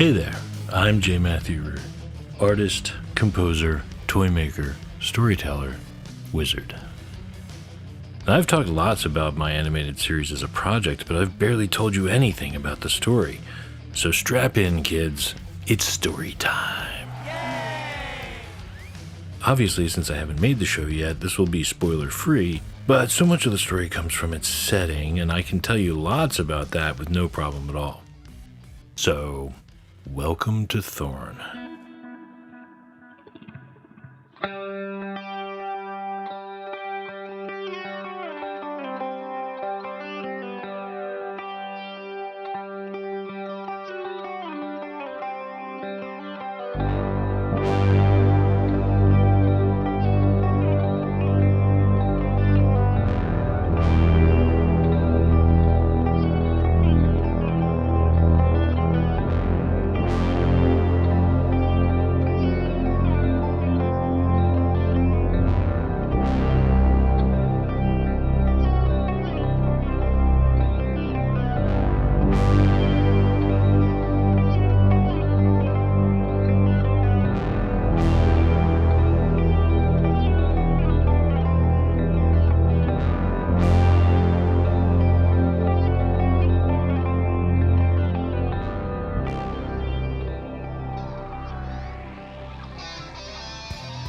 Hey there, I'm J. Matthew Root, artist, composer, toy maker, storyteller, wizard. Now, I've talked lots about my animated series as a project, but I've barely told you anything about the story. So strap in, kids, it's story time. Obviously, since I haven't made the show yet, this will be spoiler-free, but so much of the story comes from its setting, and I can tell you lots about that with no problem at all. So, welcome to Thorn.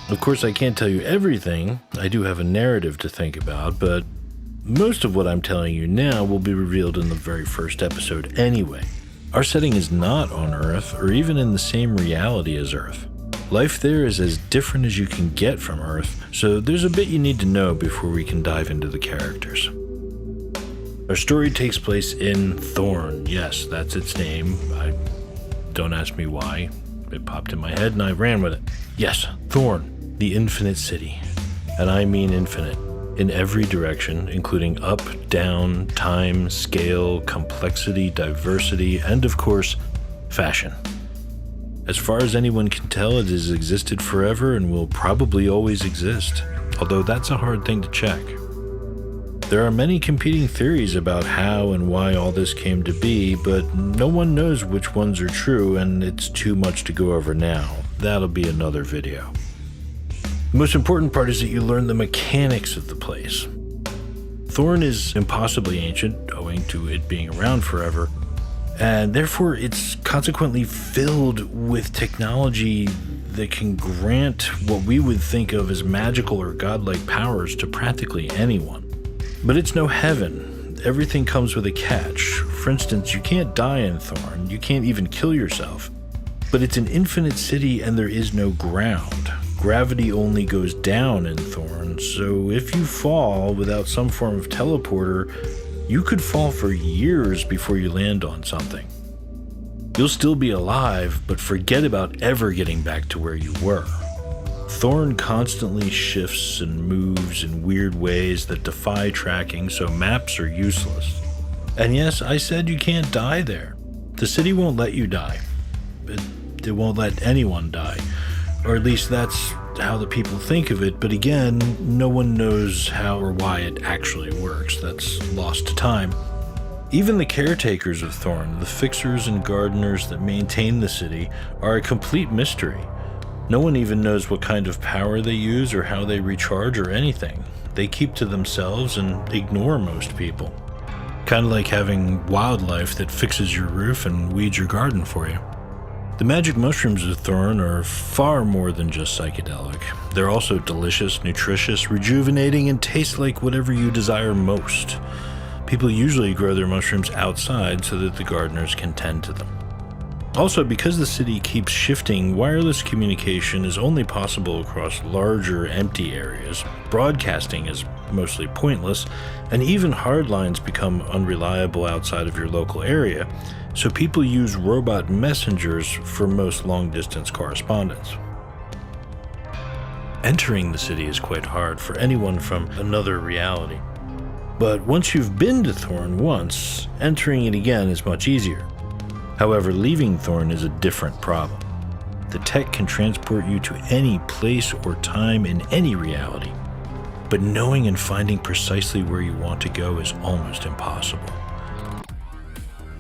Of course, I can't tell you everything. I do have a narrative to think about, but most of what I'm telling you now will be revealed in the very first episode anyway. Our setting is not on Earth, or even in the same reality as Earth. Life there is as different as you can get from Earth, so there's a bit you need to know before we can dive into the characters. Our story takes place in Thorn. Yes, that's its name. Don't ask me why. It popped in my head and I ran with it. Yes, Thorn. The infinite city, and I mean infinite, in every direction, including up, down, time, scale, complexity, diversity, and of course, fashion. As far as anyone can tell, it has existed forever and will probably always exist, although that's a hard thing to check. There are many competing theories about how and why all this came to be, but no one knows which ones are true, and it's too much to go over now. That'll be another video. The most important part is that you learn the mechanics of the place. Thorn is impossibly ancient, owing to it being around forever, and therefore it's consequently filled with technology that can grant what we would think of as magical or godlike powers to practically anyone. But it's no heaven. Everything comes with a catch. For instance, you can't die in Thorn, you can't even kill yourself. But it's an infinite city and there is no ground. Gravity only goes down in Thorn, so if you fall without some form of teleporter, you could fall for years before you land on something. You'll still be alive, but forget about ever getting back to where you were. Thorn constantly shifts and moves in weird ways that defy tracking, so maps are useless. And yes, I said you can't die there. The city won't let you die. It won't let anyone die. Or at least that's how the people think of it, but again, no one knows how or why it actually works. That's lost to time. Even the caretakers of Thorn, the fixers and gardeners that maintain the city, are a complete mystery. No one even knows what kind of power they use or how they recharge or anything. They keep to themselves and ignore most people. Kind of like having wildlife that fixes your roof and weeds your garden for you. The magic mushrooms of Thorn are far more than just psychedelic. They're also delicious, nutritious, rejuvenating, and taste like whatever you desire most. People usually grow their mushrooms outside so that the gardeners can tend to them. Also, because the city keeps shifting, wireless communication is only possible across larger, empty areas. Broadcasting is mostly pointless, and even hard lines become unreliable outside of your local area, so people use robot messengers for most long-distance correspondence. Entering the city is quite hard for anyone from another reality. But once you've been to Thorn once, entering it again is much easier. However, leaving Thorn is a different problem. The tech can transport you to any place or time in any reality, but knowing and finding precisely where you want to go is almost impossible.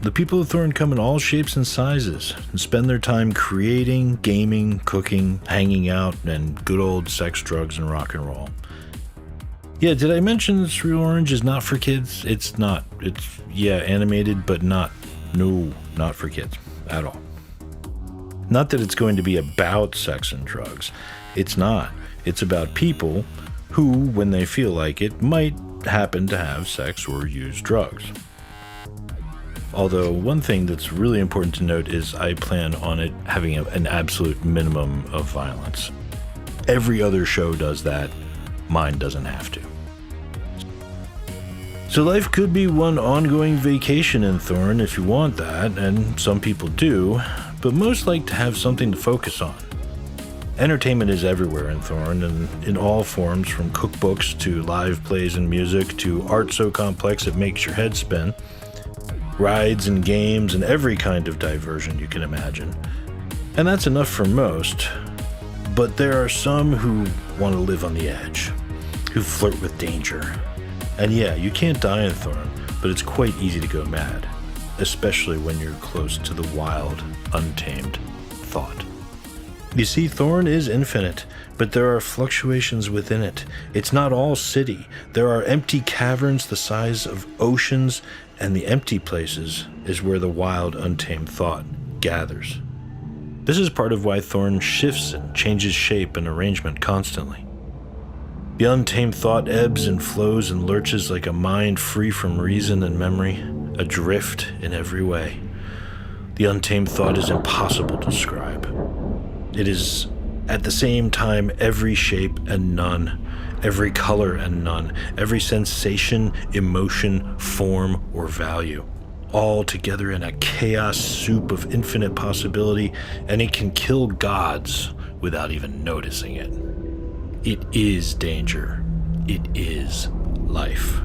The people of Thorn come in all shapes and sizes and spend their time creating, gaming, cooking, hanging out, and good old sex, drugs, and rock and roll. Yeah, did I mention that Surreal Orange is not for kids? It's not. It's, animated, but not. No, not for kids at all. Not that it's going to be about sex and drugs. It's not. It's about people who, when they feel like it, might happen to have sex or use drugs. Although one thing that's really important to note is I plan on it having an absolute minimum of violence. Every other show does that. Mine doesn't have to. So life could be one ongoing vacation in Thorn if you want that, and some people do, but most like to have something to focus on. Entertainment is everywhere in Thorn, and in all forms, from cookbooks to live plays and music to art so complex it makes your head spin. Rides and games and every kind of diversion you can imagine. And that's enough for most, but there are some who want to live on the edge, who flirt with danger. And yeah, you can't die in Thorn, but it's quite easy to go mad, especially when you're close to the wild, untamed thought. You see, Thorn is infinite, but there are fluctuations within it. It's not all city. There are empty caverns the size of oceans, and the empty places is where the wild, untamed thought gathers. This is part of why Thorn shifts and changes shape and arrangement constantly. The untamed thought ebbs and flows and lurches like a mind free from reason and memory, adrift in every way. The untamed thought is impossible to describe. It is, at the same time, every shape and none, every color and none, every sensation, emotion, form, or value, all together in a chaos soup of infinite possibility, and it can kill gods without even noticing it. It is danger. It is life.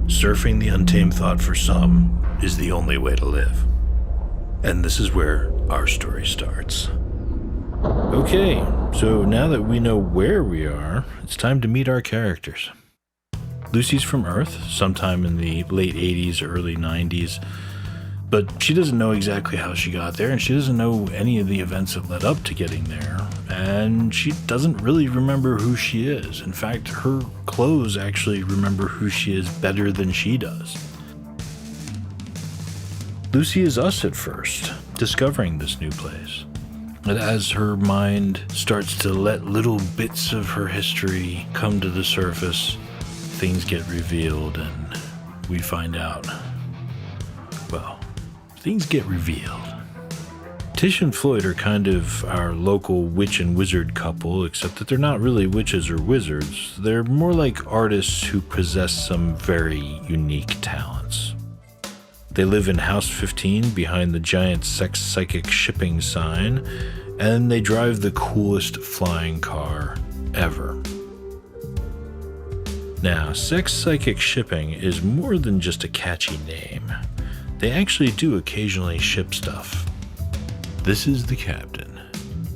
Surfing the untamed thought for some is the only way to live. And this is where our story starts. Okay, so now that we know where we are, it's time to meet our characters. Lucy's from Earth, sometime in the late 80s, early 90s, but she doesn't know exactly how she got there, and she doesn't know any of the events that led up to getting there, and she doesn't really remember who she is. In fact, her clothes actually remember who she is better than she does. Lucy is us at first, discovering this new place. And as her mind starts to let little bits of her history come to the surface, things get revealed and we find out. Well, things get revealed. Tish and Floyd are kind of our local witch and wizard couple, except that they're not really witches or wizards. They're more like artists who possess some very unique talents. They live in House 15 behind the giant sex psychic shipping sign, and they drive the coolest flying car ever. Now, sex psychic shipping is more than just a catchy name. They actually do occasionally ship stuff. This is the captain.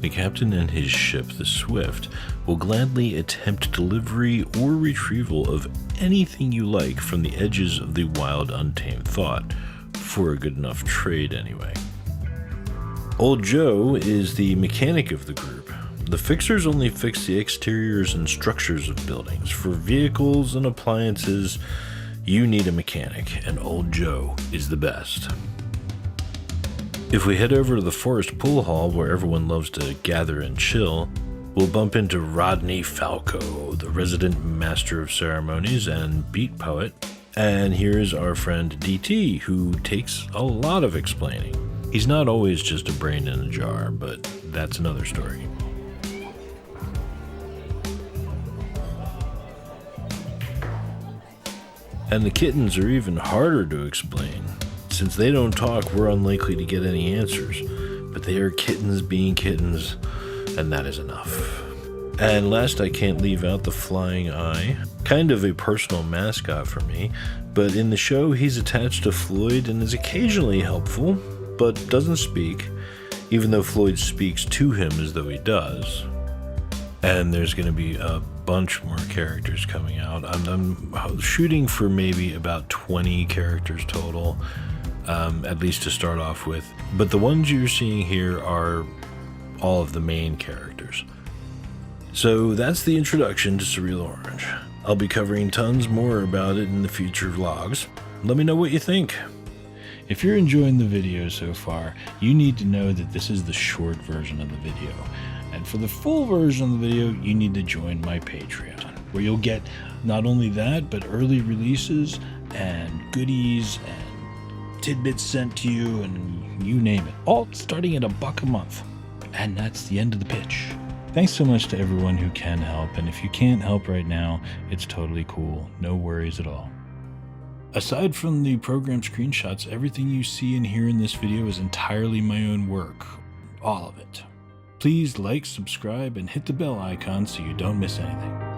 The captain and his ship, the Swift, will gladly attempt delivery or retrieval of anything you like from the edges of the wild, untamed thought, for a good enough trade anyway. Old Joe is the mechanic of the group. The fixers only fix the exteriors and structures of buildings. For vehicles and appliances, you need a mechanic, and Old Joe is the best. If we head over to the Forest Pool Hall, where everyone loves to gather and chill, we'll bump into Rodney Falco, the resident master of ceremonies and beat poet. And here's our friend DT, who takes a lot of explaining. He's not always just a brain in a jar, but that's another story. And the kittens are even harder to explain. Since they don't talk, we're unlikely to get any answers. But they are kittens being kittens, and that is enough. And last, I can't leave out the flying eye. Kind of a personal mascot for me, but in the show he's attached to Floyd and is occasionally helpful, but doesn't speak, even though Floyd speaks to him as though he does. And there's going to be a bunch more characters coming out. I'm shooting for maybe about 20 characters total. at least to start off with. But the ones you're seeing here are all of the main characters. So that's the introduction to Surreal Orange. I'll be covering tons more about it in the future vlogs. Let me know what you think. If you're enjoying the video so far, you need to know that this is the short version of the video. And for the full version of the video, you need to join my Patreon, where you'll get not only that, but early releases and goodies and tidbits sent to you and you name it. All starting at $1 a month. And that's the end of the pitch. Thanks so much to everyone who can help, and if you can't help right now, it's totally cool. No worries at all. Aside from the program screenshots, everything you see and hear in this video is entirely my own work. All of it. Please like, subscribe, and hit the bell icon so you don't miss anything.